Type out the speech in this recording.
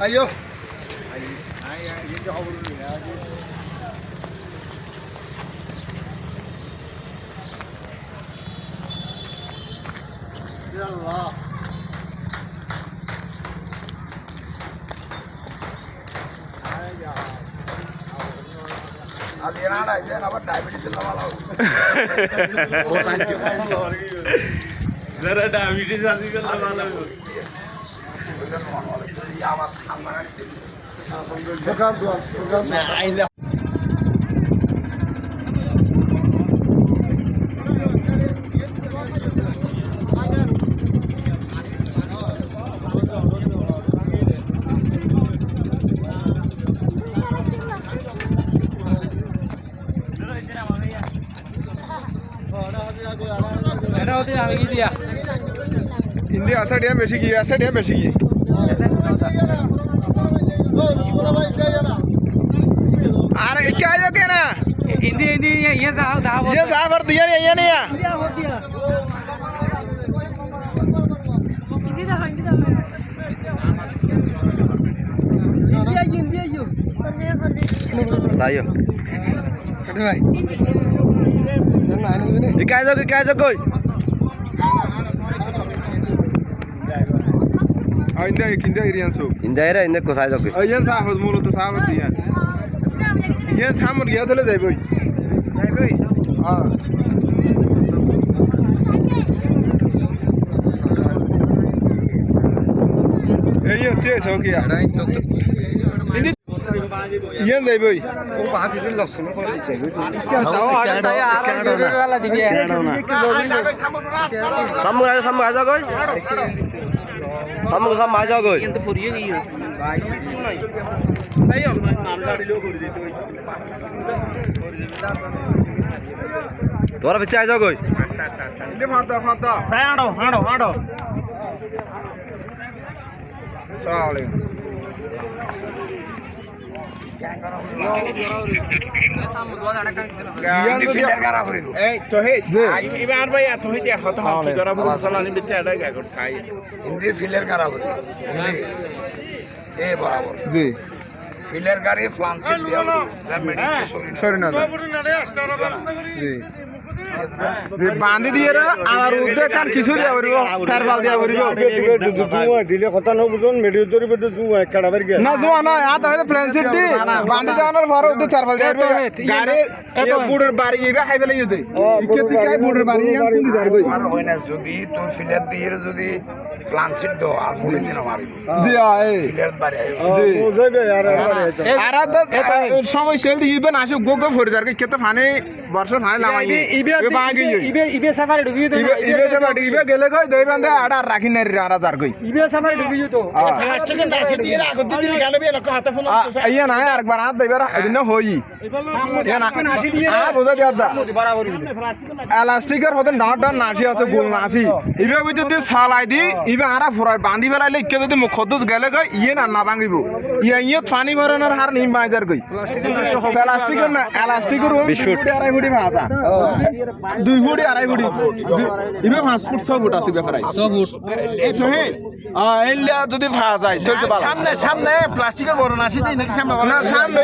Ayo. Allah. అది ఏనాడా అయితే diabetes जरा डायबिटीज आदमी का वाला Hindi asal dia mesigi, asal dia mesigi. Are क्या जो क्या ना? हिंदी ये साहब ये साहब और दिया नहीं ये नहीं है. Hindi Sayo. Kata bay. Ikai jo koi. India kinda irian so. India era inda ko size okay. Iyan sahod mulo to sahod diyan. Iyan samur gaya thole jai boy. Ha. Iyan te so kiya. Indi Iyan jai boy. O baha film lakson ko jai boy. वाला Divya Samur aja koi. Samur aja koi. ये तो फुरियो गई हो सही हो Tora piche aja koi. Indi fata. सही हाड़ो Assalamualaikum. To hey. E bar भाई तो ही देखो तो हम की करा बुरा सलाह नहीं बिते अड़ा क्या कर साई हिंदी फिलर करा बोले ए बराबर जी. फिलर करे फ्लांसिल दिया मेडिकेशन Sorry na. जी. বান্ধি দিয়ে আর উদ্যোগ কান কিছু দিয়া বরিব চারবাল দিয়া বরিব দিলে কথা নবুজন মেডিও জরি বেটো জুয়া কাড়া বের গে না জোয়া না আ তাহলে প্ল্যান সেট দি বান্ধি দেওয়ার পর উদ্যোগ চারবাল দিয়া গাড়ি এত বুড়ের বাড়ি এবা খাই ফেলে ইউতে ইকে তুই কাই বুড়ের বাড়ি কোন দি যার কই আর হয় না যদি তো ফিলর দিয়ে যদি ফ্লান্সিল দাও আর মুড়ি দিন মারি জি আই ফিলর বাড়ি জি ও যাবে আর আর সময় সেল দি ইবেন আসে গোগো ফরি যার কেতে ফানে বর্ষ ফানে লামাই इबे सफारी डुबी तो ইবে সব ইবে গেলে কই দই বান্ধে আড়া রাখি নাই রে আড়া যার কই इबे सफारी डुबी तो ফাস্ট কে দাসে দিয়ে আগত দিন গালে বে লক হাতে ফোন আইয়া না আরেকবার হাত দেবার এদিন হই ইয়া না আ বোঝা দিয়া যা बराबर এলাস্টিকের হতে নাটা নাসি আছে গোল নাসি ইবে ওই যদি সালাই দি ইবে আরা ফুরাই বাঁধি ফেলাইলে ইকে যদি মুখ খদুস গেলে কই ইয়ে না ভাঙিব ইয়ে পানি ভরানোর হার নিম বাজার কই প্লাস্টিকের না এলাস্টিকের ওই 2 ফুট 2.5 ফুট ভাজা 2 ফুট 2.5 ফুট ইবে 5 ফুট 6 ফুট আছে বেফরাই 6 ফুট এই তো হে এলিয়া যদি ভাজা যায় তো সামনে প্লাস্টিকের বড় নাসি দেই নাকি সামনে না সামনে